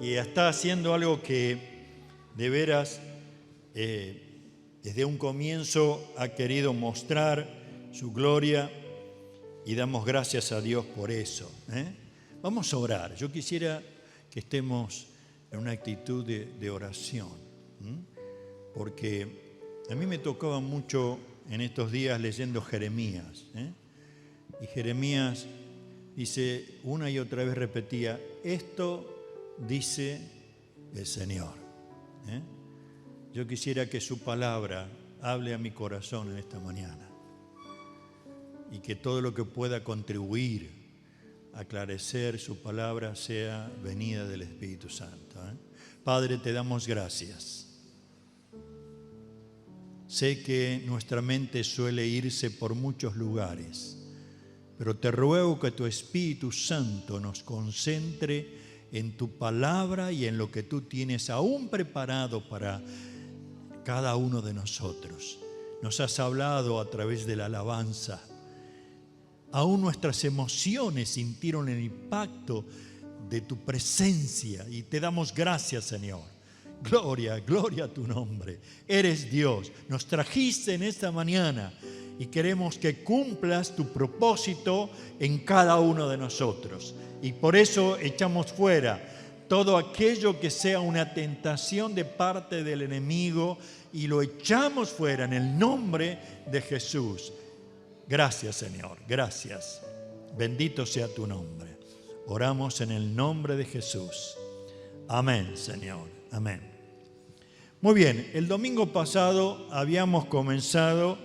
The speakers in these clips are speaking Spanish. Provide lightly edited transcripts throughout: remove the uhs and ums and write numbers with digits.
y está haciendo algo que de veras desde un comienzo ha querido mostrar su gloria y damos gracias a Dios por eso. Vamos a orar. Yo quisiera que estemos en una actitud de oración, porque a mí me tocaba mucho en estos días leyendo Jeremías, y Jeremías dice, una y otra vez repetía, esto dice el Señor. Yo quisiera que su palabra hable a mi corazón en esta mañana y que todo lo que pueda contribuir a aclarecer su palabra sea venida del Espíritu Santo. Padre, te damos gracias. Sé que nuestra mente suele irse por muchos lugares, pero te ruego que tu Espíritu Santo nos concentre en tu palabra y en lo que tú tienes aún preparado para cada uno de nosotros. Nos has hablado a través de la alabanza. Aún nuestras emociones sintieron el impacto de tu presencia y te damos gracias, Señor. Gloria, gloria a tu nombre. Eres Dios. Nos trajiste en esta mañana y queremos que cumplas tu propósito en cada uno de nosotros. Y por eso echamos fuera todo aquello que sea una tentación de parte del enemigo y lo echamos fuera en el nombre de Jesús. Gracias, Señor, gracias. Bendito sea tu nombre. Oramos en el nombre de Jesús. Amén, Señor, amén. Muy bien, el domingo pasado habíamos comenzado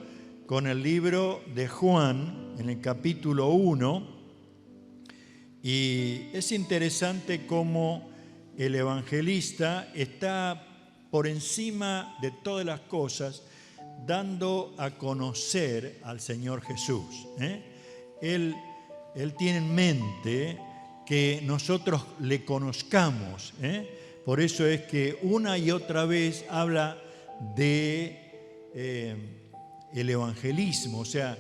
con el libro de Juan en el capítulo 1 y es interesante cómo el evangelista está por encima de todas las cosas dando a conocer al Señor Jesús. Él tiene en mente que nosotros le conozcamos. Por eso es que una y otra vez habla de el evangelismo, o sea,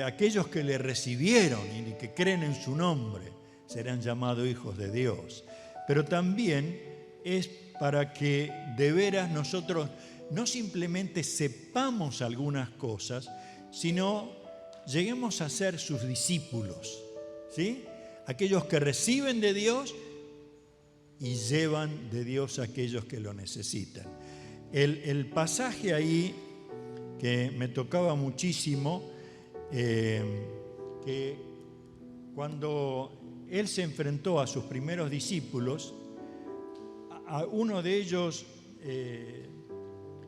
aquellos que le recibieron y que creen en su nombre serán llamados hijos de Dios. Pero también es para que de veras nosotros no simplemente sepamos algunas cosas, sino lleguemos a ser sus discípulos, ¿sí? Aquellos que reciben de Dios y llevan de Dios a aquellos que lo necesitan. El pasaje ahí que me tocaba muchísimo, que cuando él se enfrentó a sus primeros discípulos, a uno de ellos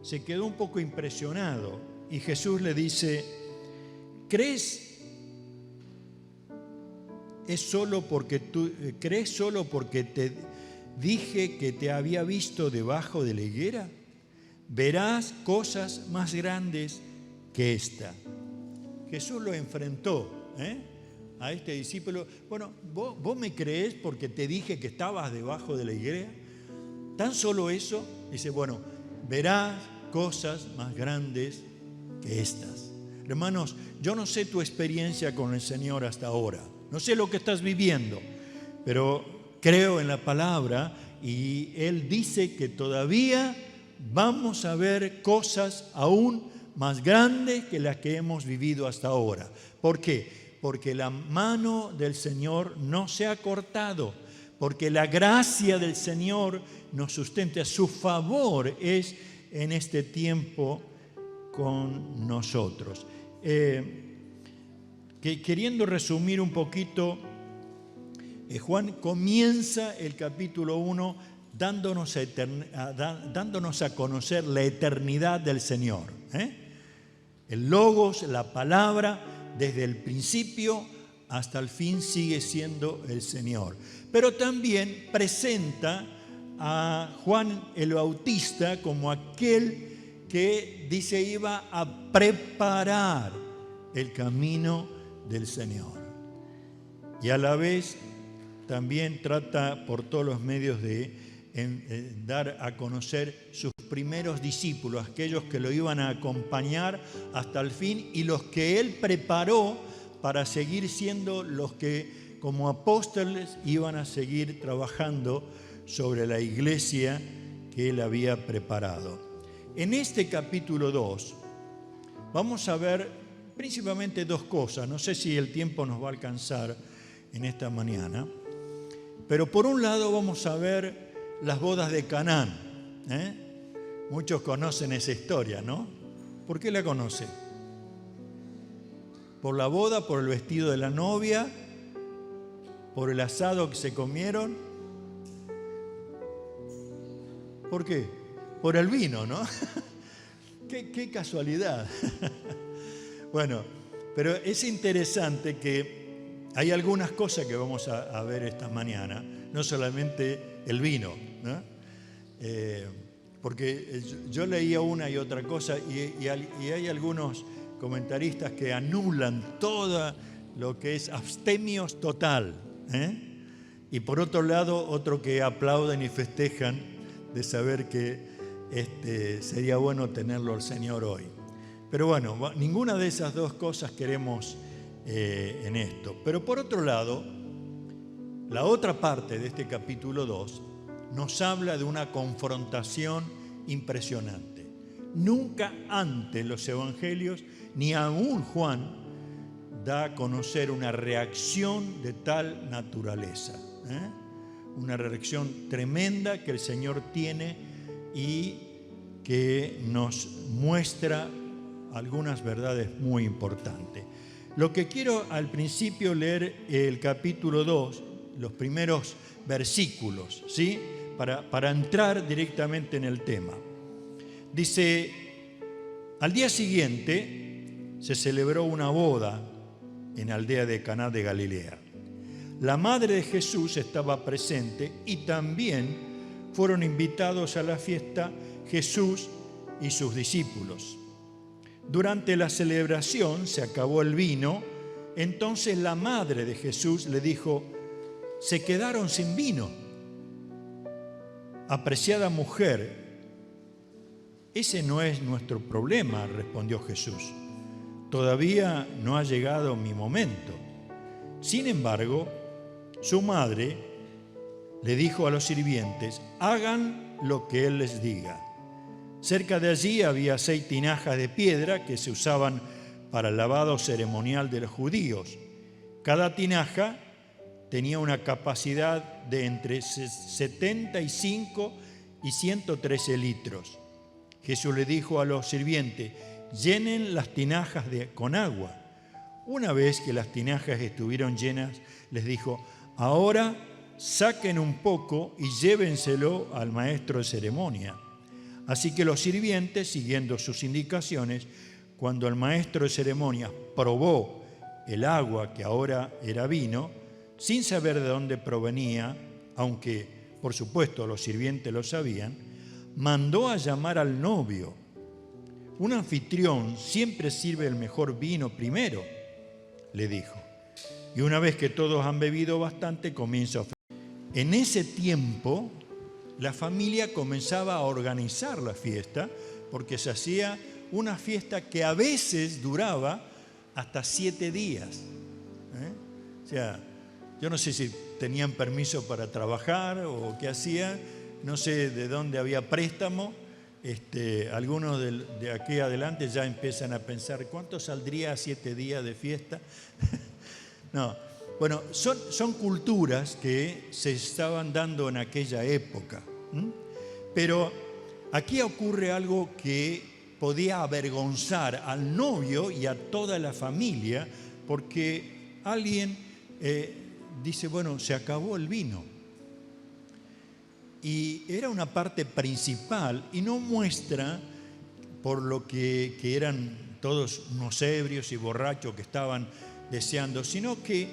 se quedó un poco impresionado y Jesús le dice, ¿crees solo porque te dije que te había visto debajo de la higuera? Verás cosas más grandes que esta. Jesús lo enfrentó a este discípulo. Bueno, ¿vos me creés porque te dije que estabas debajo de la higuera? Tan solo eso, dice, bueno, verás cosas más grandes que estas. Hermanos, yo no sé tu experiencia con el Señor hasta ahora. No sé lo que estás viviendo, pero creo en la palabra y Él dice que todavía vamos a ver cosas aún más grandes que las que hemos vivido hasta ahora. ¿Por qué? Porque la mano del Señor no se ha cortado, porque la gracia del Señor nos sustenta. Su favor es en este tiempo con nosotros. Queriendo resumir un poquito, Juan comienza el capítulo 1 dándonos a conocer la eternidad del Señor. El Logos, la palabra, desde el principio hasta el fin sigue siendo el Señor. Pero también presenta a Juan el Bautista como aquel que dice iba a preparar el camino del Señor. Y a la vez también trata por todos los medios de dar a conocer sus primeros discípulos, aquellos que lo iban a acompañar hasta el fin y los que él preparó para seguir siendo los que como apóstoles iban a seguir trabajando sobre la iglesia que él había preparado. En este capítulo 2 vamos a ver principalmente dos cosas. No sé si el tiempo nos va a alcanzar en esta mañana, pero por un lado vamos a ver las bodas de Canaán. Muchos conocen esa historia, ¿no? ¿Por qué la conocen? ¿Por la boda, por el vestido de la novia, por el asado que se comieron? ¿Por qué? Por el vino, ¿no? Qué casualidad. Bueno, pero es interesante que hay algunas cosas que vamos a ver esta mañana, no solamente el vino, ¿no? Porque yo leía una y otra cosa y hay algunos comentaristas que anulan todo lo que es abstemios total, y por otro lado otro que aplauden y festejan de saber que sería bueno tenerlo al Señor hoy. Pero bueno, ninguna de esas dos cosas queremos en esto. Pero por otro lado, la otra parte de este capítulo 2 nos habla de una confrontación impresionante. Nunca antes los evangelios, ni aún Juan, da a conocer una reacción de tal naturaleza. Una reacción tremenda que el Señor tiene y que nos muestra algunas verdades muy importantes. Lo que quiero al principio leer el capítulo 2, los primeros versículos, ¿sí? Para entrar directamente en el tema. Dice, al día siguiente se celebró una boda en la aldea de Caná de Galilea. La madre de Jesús estaba presente y también fueron invitados a la fiesta Jesús y sus discípulos. Durante la celebración se acabó el vino, entonces la madre de Jesús le dijo, se quedaron sin vino. Apreciada mujer, ese no es nuestro problema, respondió Jesús. Todavía no ha llegado mi momento. Sin embargo, su madre le dijo a los sirvientes, hagan lo que él les diga. Cerca de allí había 6 tinajas de piedra que se usaban para el lavado ceremonial de los judíos. Cada tinaja tenía una capacidad de entre 75 y 113 litros. Jesús le dijo a los sirvientes, llenen las tinajas con agua. Una vez que las tinajas estuvieron llenas, les dijo, ahora saquen un poco y llévenselo al maestro de ceremonia. Así que los sirvientes, siguiendo sus indicaciones, cuando el maestro de ceremonia probó el agua que ahora era vino, sin saber de dónde provenía, aunque por supuesto los sirvientes lo sabían, mandó a llamar al novio. Un anfitrión siempre sirve el mejor vino primero, le dijo. Y una vez que todos han bebido bastante, comienza a ofrecer. En ese tiempo, la familia comenzaba a organizar la fiesta, porque se hacía una fiesta que a veces duraba hasta 7 días. O sea, yo no sé si tenían permiso para trabajar o qué hacían, no sé de dónde había préstamo. Algunos de aquí adelante ya empiezan a pensar, ¿cuánto saldría 7 días de fiesta? No, bueno, son culturas que se estaban dando en aquella época. Pero aquí ocurre algo que podía avergonzar al novio y a toda la familia, porque alguien dice, bueno, se acabó el vino. Y era una parte principal y no muestra por lo que eran todos unos ebrios y borrachos que estaban deseando, sino que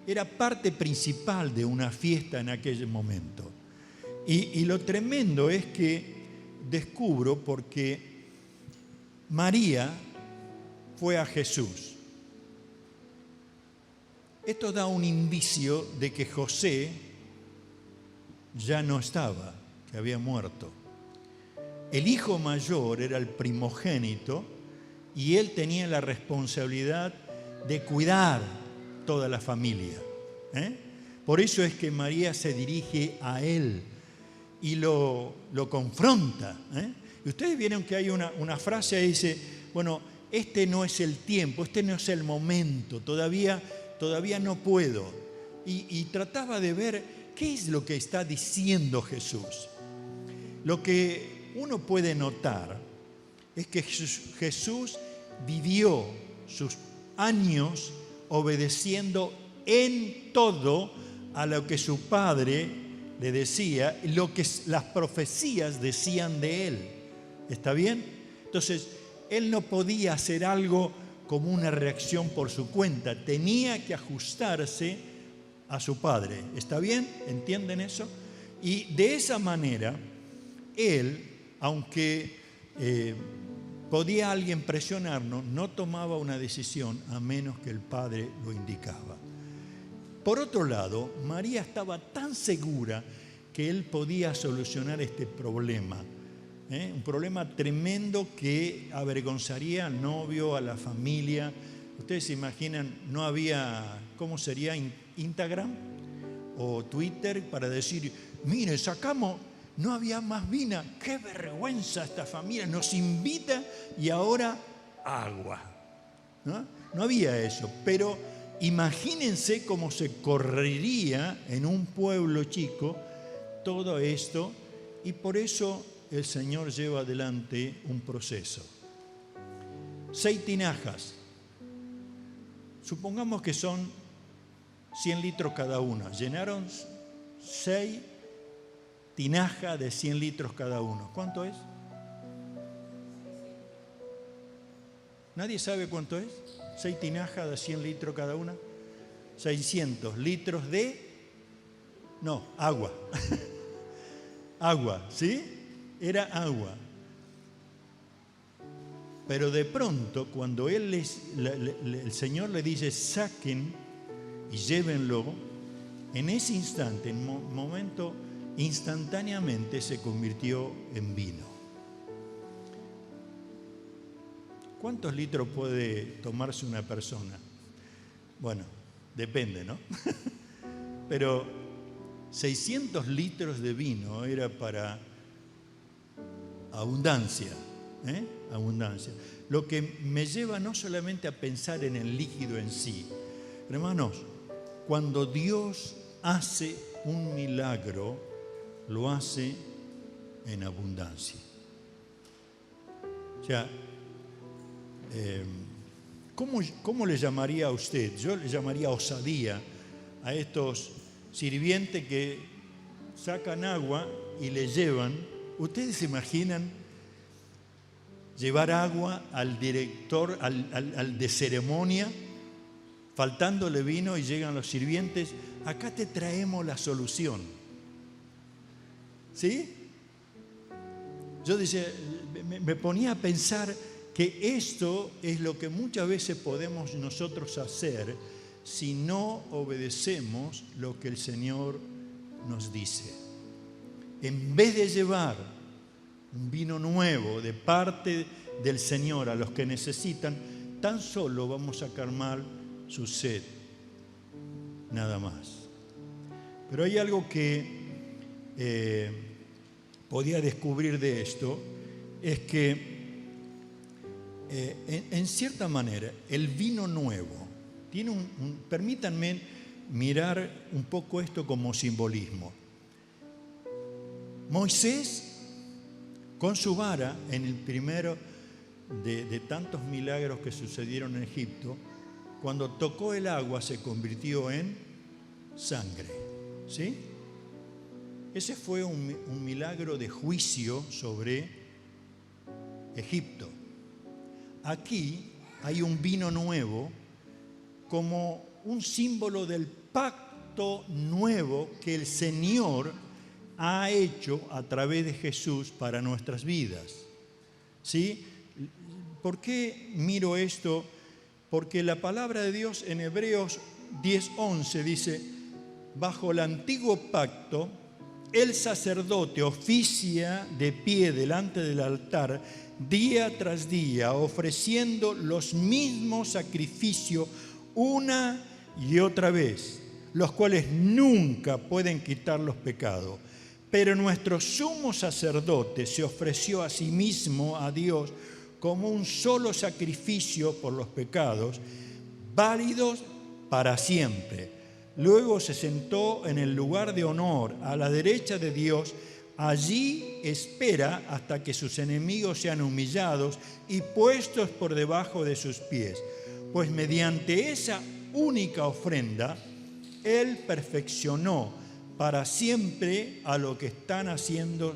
era parte principal de una fiesta en aquel momento. Y lo tremendo es que descubro porque María fue a Jesús. Esto da un indicio de que José ya no estaba, que había muerto. El hijo mayor era el primogénito y él tenía la responsabilidad de cuidar toda la familia. ¿eh? Por eso es que María se dirige a él y lo confronta, ¿eh? Y ustedes vieron que hay una frase que dice, bueno, este no es el tiempo, este no es el momento, todavía no puedo. Y trataba de ver qué es lo que está diciendo Jesús. Lo que uno puede notar es que Jesús vivió sus años obedeciendo en todo a lo que su padre le decía, lo que las profecías decían de él. ¿Está bien? Entonces, él no podía hacer algo como una reacción por su cuenta, tenía que ajustarse a su padre. ¿Está bien? ¿Entienden eso? Y de esa manera, él, aunque podía alguien presionarnos, no tomaba una decisión a menos que el padre lo indicaba. Por otro lado, María estaba tan segura que él podía solucionar este problema. Un problema tremendo que avergonzaría al novio, a la familia. Ustedes se imaginan, no había, ¿cómo sería? Instagram o Twitter para decir, mire, sacamos, no había más vino, qué vergüenza esta familia, nos invita y ahora agua. No había eso, pero imagínense cómo se correría en un pueblo chico todo esto, y por eso el Señor lleva adelante un proceso. 6 tinajas, supongamos que son 100 litros cada una, llenaron 6 tinajas de 100 litros cada uno. ¿Cuánto es? ¿Nadie sabe cuánto es? 6 tinajas de 100 litros cada una. 600 litros de... No, agua. Agua, ¿sí? Era agua. Pero de pronto, cuando el Señor le dice, saquen y llévenlo, en ese instante, en un momento, instantáneamente se convirtió en vino. ¿Cuántos litros puede tomarse una persona? Bueno, depende, ¿no? Pero 600 litros de vino era para abundancia, ¿eh? Abundancia. Lo que me lleva no solamente a pensar en el líquido en sí. Hermanos, cuando Dios hace un milagro, lo hace en abundancia. O sea, ¿cómo le llamaría a usted? Yo le llamaría osadía a estos sirvientes que sacan agua y le llevan. ¿Ustedes se imaginan llevar agua al director, al de ceremonia, faltándole vino, y llegan los sirvientes? Acá te traemos la solución. ¿Sí? Yo me ponía a pensar que esto es lo que muchas veces podemos nosotros hacer si no obedecemos lo que el Señor nos dice. En vez de llevar un vino nuevo de parte del Señor a los que necesitan, tan solo vamos a calmar su sed, nada más. Pero hay algo que podía descubrir de esto, es que en cierta manera el vino nuevo tiene permítanme mirar un poco esto como simbolismo. Moisés, con su vara, en el primero de tantos milagros que sucedieron en Egipto, cuando tocó el agua se convirtió en sangre, ¿sí? Ese fue un milagro de juicio sobre Egipto. Aquí hay un vino nuevo como un símbolo del pacto nuevo que el Señor ha hecho a través de Jesús para nuestras vidas. ¿Sí? ¿Por qué miro esto? Porque la palabra de Dios en Hebreos 10:11 dice, bajo el antiguo pacto, el sacerdote oficia de pie delante del altar día tras día, ofreciendo los mismos sacrificios una y otra vez, los cuales nunca pueden quitar los pecados. Pero nuestro sumo sacerdote se ofreció a sí mismo a Dios como un solo sacrificio por los pecados, válidos para siempre. Luego se sentó en el lugar de honor a la derecha de Dios. Allí espera hasta que sus enemigos sean humillados y puestos por debajo de sus pies. Pues mediante esa única ofrenda, Él perfeccionó para siempre a lo que están haciendo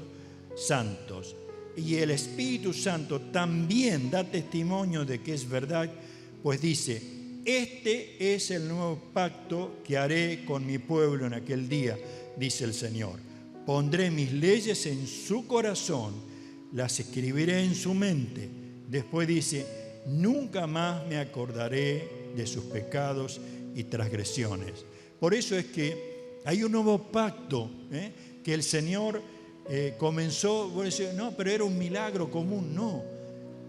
santos. Y el Espíritu Santo también da testimonio de que es verdad, pues dice: este es el nuevo pacto que haré con mi pueblo en aquel día, dice el Señor. Pondré mis leyes en su corazón, las escribiré en su mente. Después dice: nunca más me acordaré de sus pecados y transgresiones. Por eso es que hay un nuevo pacto que el Señor comenzó. Voy a decir, no, pero era un milagro común. No,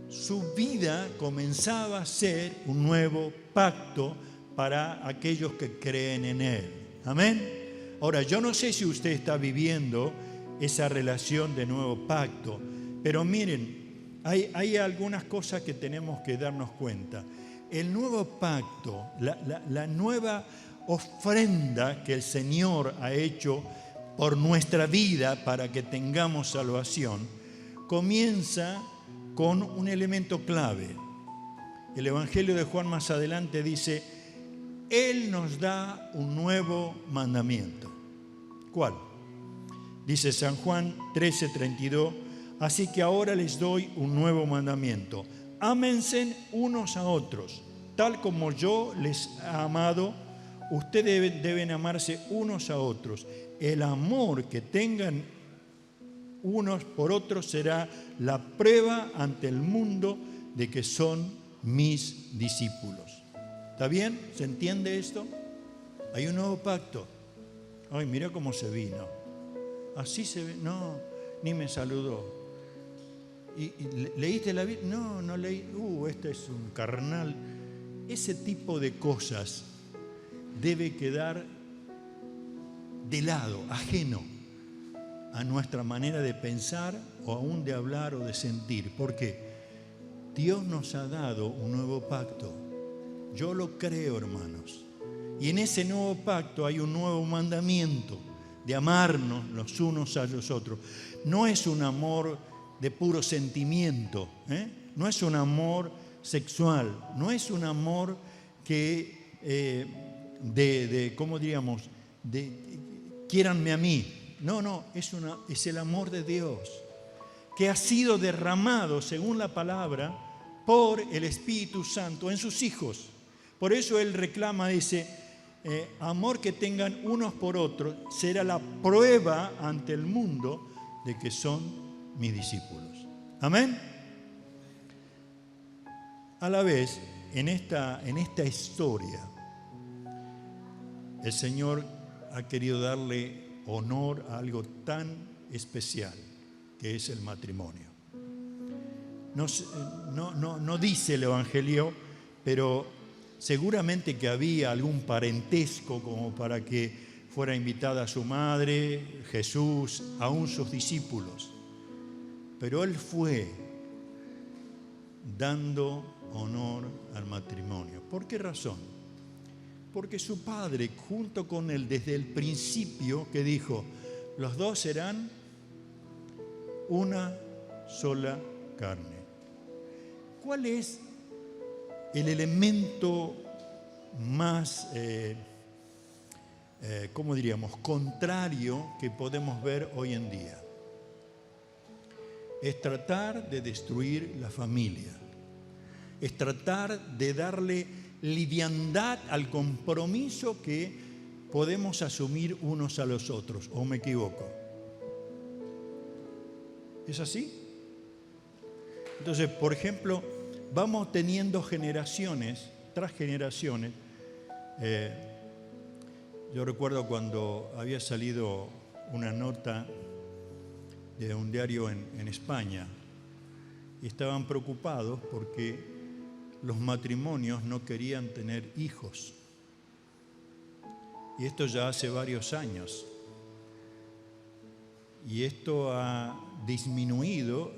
su vida comenzaba a ser un nuevo pacto para aquellos que creen en Él. Amén. Ahora, yo no sé si usted está viviendo esa relación de nuevo pacto, pero miren, hay algunas cosas que tenemos que darnos cuenta. El nuevo pacto, la nueva ofrenda que el Señor ha hecho por nuestra vida para que tengamos salvación, comienza con un elemento clave. El Evangelio de Juan más adelante dice: Él nos da un nuevo mandamiento. ¿Cuál? Dice San Juan 13:32: así que ahora les doy un nuevo mandamiento. Ámense unos a otros, tal como yo les he amado. Ustedes deben amarse unos a otros. El amor que tengan unos por otros será la prueba ante el mundo de que son mis discípulos. ¿Está bien? ¿Se entiende esto? Hay un nuevo pacto. Ay, mira cómo se vino. Así se ve. No, ni me saludó. ¿Y leíste la Biblia? No, no leí. Este es un carnal. Ese tipo de cosas debe quedar de lado, ajeno a nuestra manera de pensar o aún de hablar o de sentir. Porque Dios nos ha dado un nuevo pacto. Yo lo creo, hermanos. Y en ese nuevo pacto hay un nuevo mandamiento de amarnos los unos a los otros. No es un amor de puro sentimiento, no es un amor sexual, no es un amor que ¿cómo diríamos? Quiéranme a mí. No, es el amor de Dios que ha sido derramado, según la palabra, por el Espíritu Santo en sus hijos. Por eso Él reclama, dice: amor que tengan unos por otros será la prueba ante el mundo de que son mis discípulos. Amén. A la vez, en esta historia, el Señor ha querido darle honor a algo tan especial que es el matrimonio. No dice el Evangelio, pero seguramente que había algún parentesco como para que fuera invitada a su madre, Jesús, aún sus discípulos. Pero Él fue dando honor al matrimonio. ¿Por qué razón? Porque su padre, junto con Él desde el principio, que dijo: los dos serán una sola carne. ¿Cuál es el elemento más, ¿cómo diríamos?, contrario que podemos ver hoy en día? Es tratar de destruir la familia. Es tratar de darle liviandad al compromiso que podemos asumir unos a los otros. ¿O me equivoco? ¿Es así? Entonces, por ejemplo, vamos teniendo generaciones tras generaciones. Yo recuerdo cuando había salido una nota de un diario en España y estaban preocupados porque los matrimonios no querían tener hijos. Y esto ya hace varios años. Y esto ha disminuido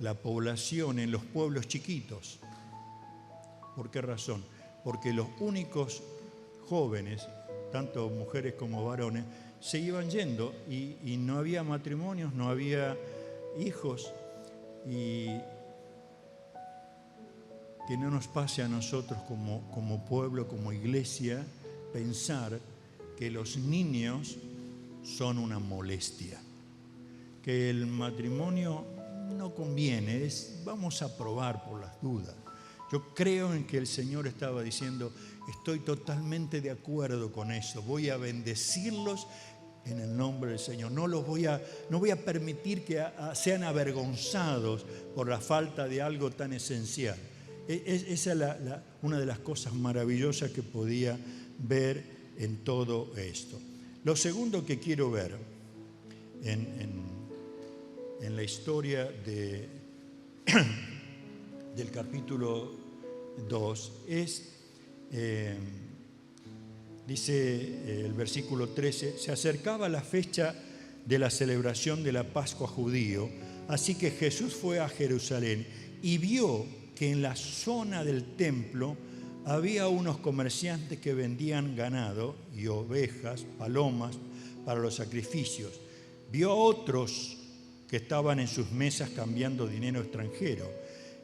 la población en los pueblos chiquitos. ¿Por qué razón? Porque los únicos jóvenes, tanto mujeres como varones, se iban yendo y no había matrimonios, no había hijos. Y que no nos pase a nosotros como pueblo, como iglesia, pensar que los niños son una molestia, que el matrimonio no conviene, vamos a probar por las dudas. Yo creo en que el Señor estaba diciendo, estoy totalmente de acuerdo con eso, voy a bendecirlos en el nombre del Señor. No voy a permitir que sean avergonzados por la falta de algo tan esencial. Esa es una de las cosas maravillosas que podía ver en todo esto. Lo segundo que quiero ver en la historia del capítulo 2 es, dice el versículo 13, se acercaba la fecha de la celebración de la Pascua judío, así que Jesús fue a Jerusalén y vio que en la zona del templo había unos comerciantes que vendían ganado y ovejas, palomas para los sacrificios. Vio a otros que estaban en sus mesas cambiando dinero extranjero.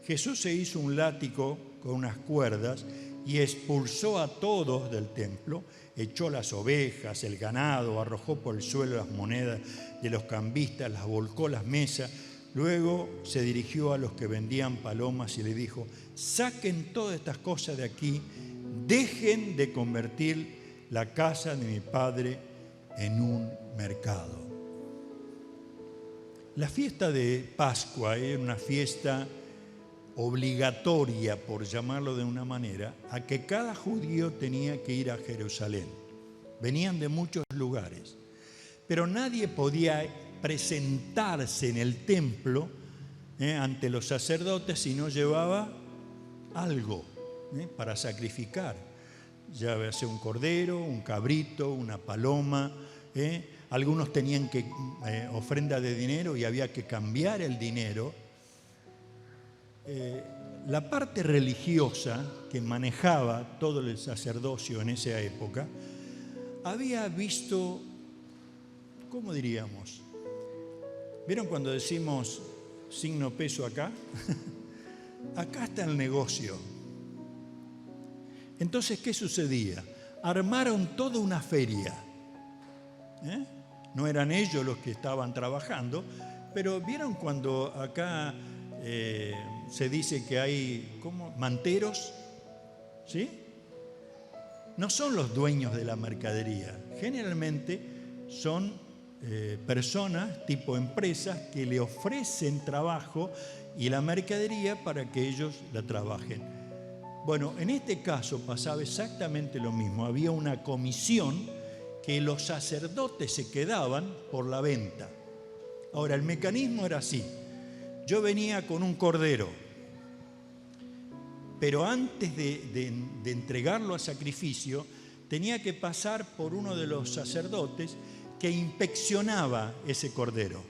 Jesús se hizo un látigo con unas cuerdas y expulsó a todos del templo, echó las ovejas, el ganado, arrojó por el suelo las monedas de los cambistas, las volcó a las mesas. Luego se dirigió a los que vendían palomas y le dijo, saquen todas estas cosas de aquí, dejen de convertir la casa de mi Padre en un mercado. La fiesta de Pascua era una fiesta obligatoria, por llamarlo de una manera, a que cada judío tenía que ir a Jerusalén. Venían de muchos lugares, pero nadie podía presentarse en el templo ante los sacerdotes si no llevaba algo para sacrificar. Ya sea un cordero, un cabrito, una paloma. Algunos tenían que ofrenda de dinero y había que cambiar el dinero. La parte religiosa que manejaba todo el sacerdocio en esa época había visto, ¿cómo diríamos? ¿Vieron cuando decimos signo peso acá? Acá está el negocio. Entonces, ¿qué sucedía? Armaron toda una feria. No eran ellos los que estaban trabajando, pero ¿vieron cuando acá se dice que hay manteros? ¿Sí? No son los dueños de la mercadería. Generalmente son personas, tipo empresas, que le ofrecen trabajo y la mercadería para que ellos la trabajen. Bueno, en este caso pasaba exactamente lo mismo. Había una comisión que los sacerdotes se quedaban por la venta. Ahora, el mecanismo era así. Yo venía con un cordero, pero antes de entregarlo a sacrificio, tenía que pasar por uno de los sacerdotes que inspeccionaba ese cordero.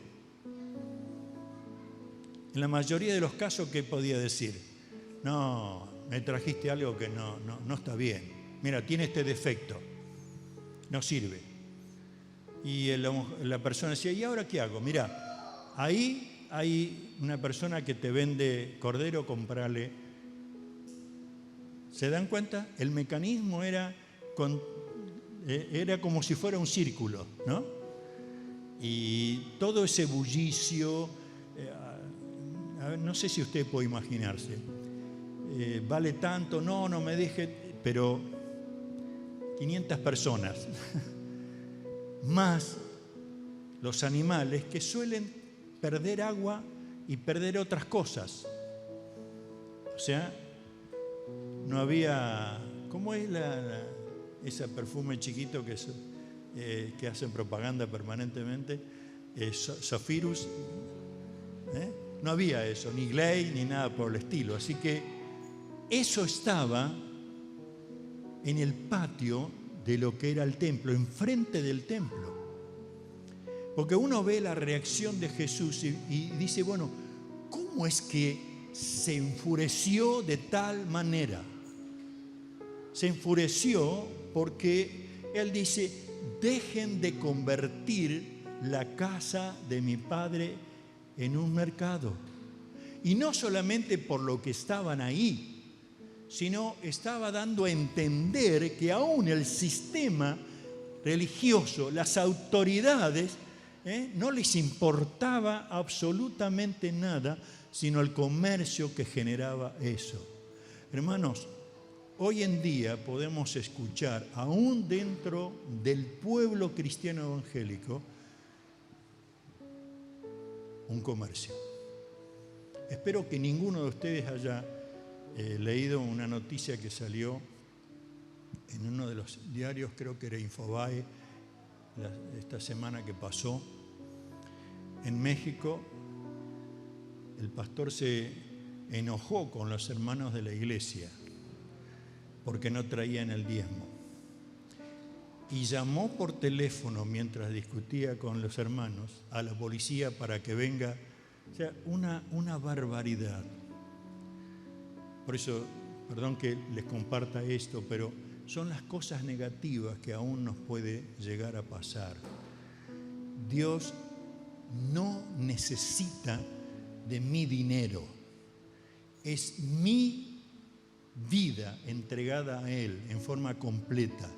En la mayoría de los casos, ¿qué podía decir? No, me trajiste algo que no está bien. Mira, tiene este defecto, no sirve. Y la persona decía, ¿y ahora qué hago? Mira, ahí hay una persona que te vende cordero, comprale. ¿Se dan cuenta? El mecanismo era como si fuera un círculo, ¿no? Y todo ese bullicio, no sé si usted puede imaginarse, vale tanto, no me deje, pero 500 personas, más los animales que suelen perder agua y perder otras cosas. O sea, no había, ¿cómo es ese perfume chiquito que hacen propaganda permanentemente? Zafirus. No había eso, ni Glade, ni nada por el estilo. Así que eso estaba en el patio de lo que era el templo, enfrente del templo. Porque uno ve la reacción de Jesús y dice, bueno, ¿cómo es que se enfureció de tal manera? Se enfureció porque Él dice, dejen de convertir la casa de mi Padre en un mercado. Y no solamente por lo que estaban ahí, sino estaba dando a entender que aún el sistema religioso, las autoridades, no les importaba absolutamente nada, sino el comercio que generaba eso. Hermanos, hoy en día podemos escuchar, aún dentro del pueblo cristiano evangélico, un comercio. Espero que ninguno de ustedes haya leído una noticia que salió en uno de los diarios, creo que era Infobae, esta semana que pasó. En México, el pastor se enojó con los hermanos de la iglesia porque no traían el diezmo. Y llamó por teléfono mientras discutía con los hermanos a la policía para que venga. O sea, una barbaridad. Por eso, perdón que les comparta esto, pero son las cosas negativas que aún nos puede llegar a pasar. Dios no necesita de mi dinero. Es mi vida entregada a Él en forma completa.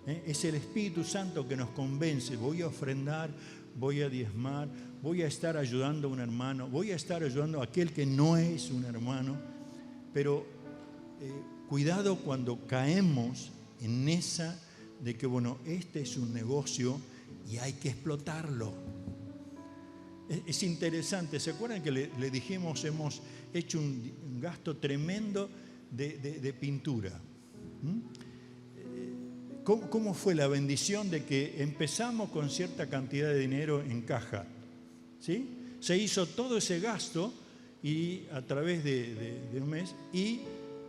Es el Espíritu Santo que nos convence. Voy a ofrendar, voy a diezmar, voy a estar ayudando a un hermano, voy a estar ayudando a aquel que no es un hermano. Pero cuidado cuando caemos en esa de que, bueno, este es un negocio y hay que explotarlo. Es interesante, ¿se acuerdan que le dijimos, hemos hecho un gasto tremendo de pintura? ¿Cómo fue la bendición de que empezamos con cierta cantidad de dinero en caja? ¿Sí? Se hizo todo ese gasto y a través de un mes y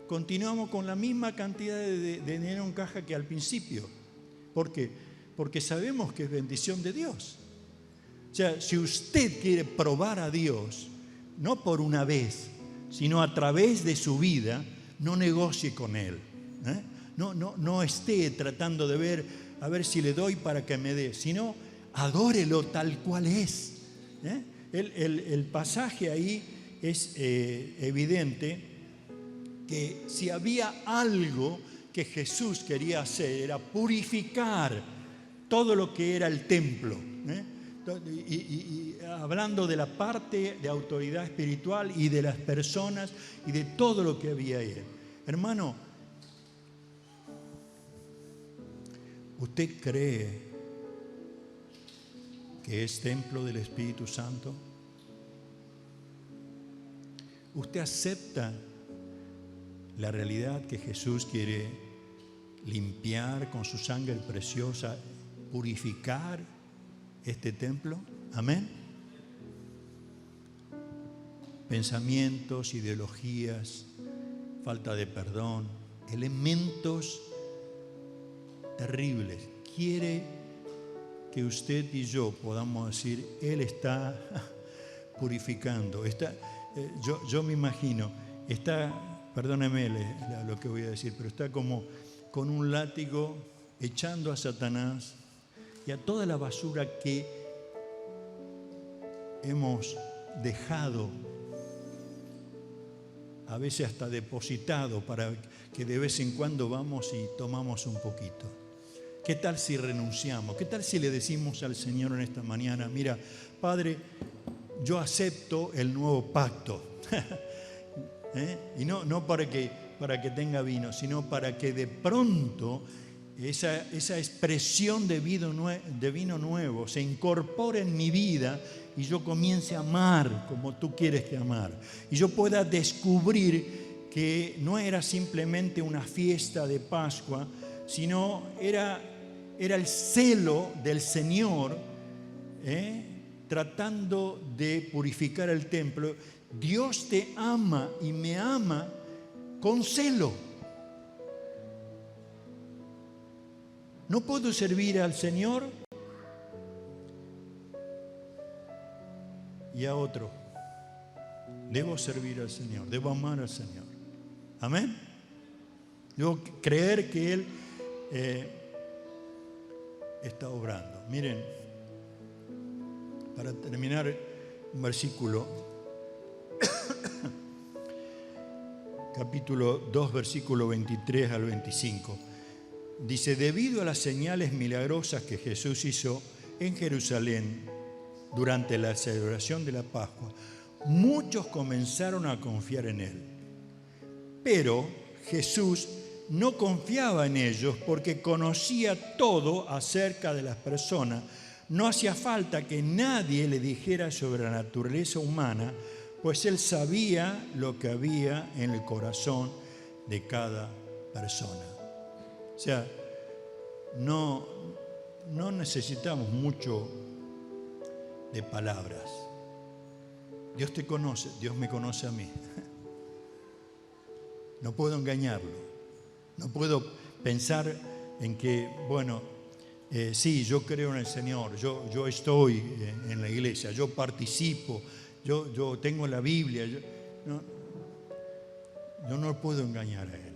continuamos con la misma cantidad de dinero en caja que al principio. ¿Por qué? Porque sabemos que es bendición de Dios. O sea, si usted quiere probar a Dios, no por una vez, sino a través de su vida, no negocie con Él. No esté tratando de ver, a ver si le doy para que me dé, sino adórelo tal cual es. El pasaje ahí es evidente que si había algo que Jesús quería hacer, era purificar todo lo que era el templo. Y hablando de la parte de autoridad espiritual y de las personas y de todo lo que había ahí. Hermano, ¿usted cree que es templo del Espíritu Santo? ¿Usted acepta la realidad que Jesús quiere limpiar con su sangre preciosa, purificar este templo? Amén. Pensamientos, ideologías, falta de perdón, elementos terribles. Quiere que usted y yo podamos decir, Él está purificando. Yo me imagino, perdóneme lo que voy a decir, pero está como con un látigo echando a Satanás y a toda la basura que hemos dejado, a veces hasta depositado, para que de vez en cuando vamos y tomamos un poquito. ¿Qué tal si renunciamos? ¿Qué tal si le decimos al Señor en esta mañana, mira, Padre, yo acepto el nuevo pacto? Y no para que tenga vino, sino para que de pronto esa expresión de vino nuevo se incorpore en mi vida y yo comience a amar como tú quieres que amar. Y yo pueda descubrir que no era simplemente una fiesta de Pascua, sino era el celo del Señor tratando de purificar el templo. Dios te ama y me ama con celo. ¿No puedo servir al Señor y a otro? Debo servir al Señor, debo amar al Señor. Amén. Debo creer que Él está obrando. Miren, para terminar, un versículo, capítulo 2, versículo 23 al 25. Dice: debido a las señales milagrosas que Jesús hizo en Jerusalén durante la celebración de la Pascua, muchos comenzaron a confiar en Él. Pero Jesús no confiaba en ellos porque conocía todo acerca de las personas. No hacía falta que nadie le dijera sobre la naturaleza humana, pues Él sabía lo que había en el corazón de cada persona. O sea, no necesitamos mucho de palabras. Dios te conoce, Dios me conoce a mí. No puedo engañarlo. No puedo pensar en que, sí, yo creo en el Señor, yo estoy en la iglesia, yo participo, yo tengo la Biblia. Yo no puedo engañar a Él.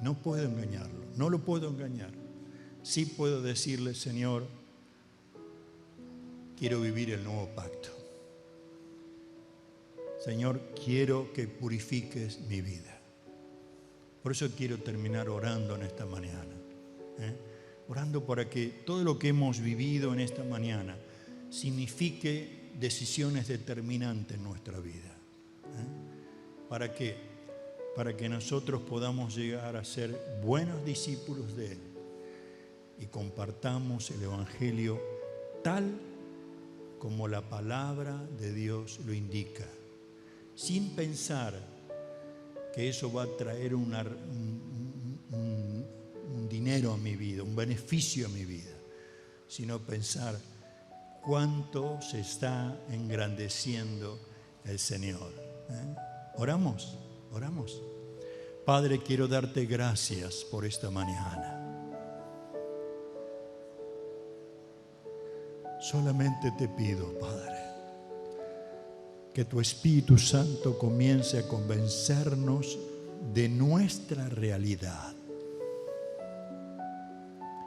No puedo engañarlo, no lo puedo engañar. Sí puedo decirle: Señor, quiero vivir el nuevo pacto. Señor, quiero que purifiques mi vida. Por eso quiero terminar orando en esta mañana. Orando para que todo lo que hemos vivido en esta mañana signifique decisiones determinantes en nuestra vida. ¿Para qué? Para que nosotros podamos llegar a ser buenos discípulos de Él y compartamos el Evangelio tal como la palabra de Dios lo indica, sin pensar que eso va a traer un dinero a mi vida, un beneficio a mi vida, sino pensar cuánto se está engrandeciendo el Señor. Oramos. Padre, quiero darte gracias por esta mañana. Solamente te pido, Padre, que tu Espíritu Santo comience a convencernos de nuestra realidad.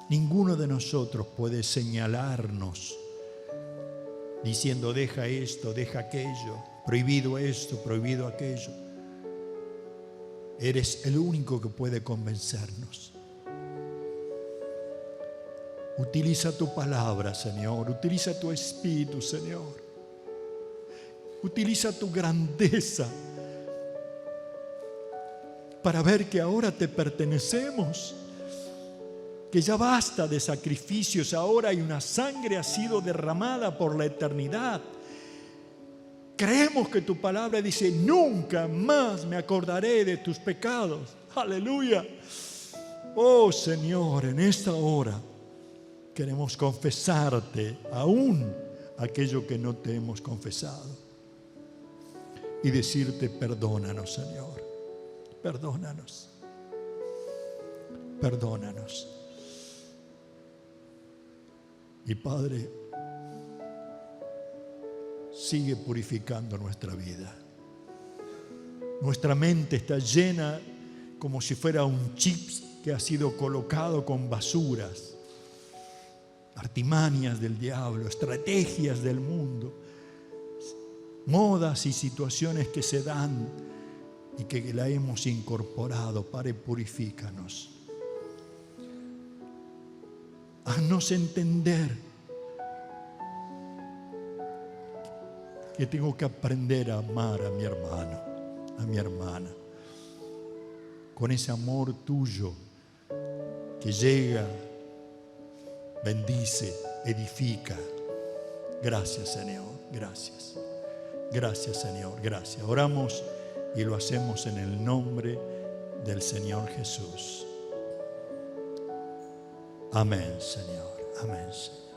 Ninguno de nosotros puede señalarnos diciendo: deja esto, deja aquello, prohibido esto, prohibido aquello. Eres el único que puede convencernos. Utiliza tu palabra, Señor. Utiliza tu Espíritu, Señor. Utiliza tu grandeza para ver que ahora te pertenecemos, que ya basta de sacrificios, ahora hay una sangre ha sido derramada por la eternidad. Creemos que tu palabra dice: nunca más me acordaré de tus pecados. Aleluya. Oh Señor, en esta hora queremos confesarte aún aquello que no te hemos confesado y decirte: perdónanos, Señor, perdónanos, perdónanos. Y Padre, sigue purificando nuestra vida. Nuestra mente está llena como si fuera un chip que ha sido colocado con basuras, artimañas del diablo, estrategias del mundo, modas y situaciones que se dan y que la hemos incorporado. Padre, purifícanos. Haznos entender que tengo que aprender a amar a mi hermano, a mi hermana, con ese amor tuyo que llega, bendice, edifica. Gracias, Señor, gracias. Gracias, Señor, gracias. Oramos y lo hacemos en el nombre del Señor Jesús. Amén, Señor. Amén, Señor.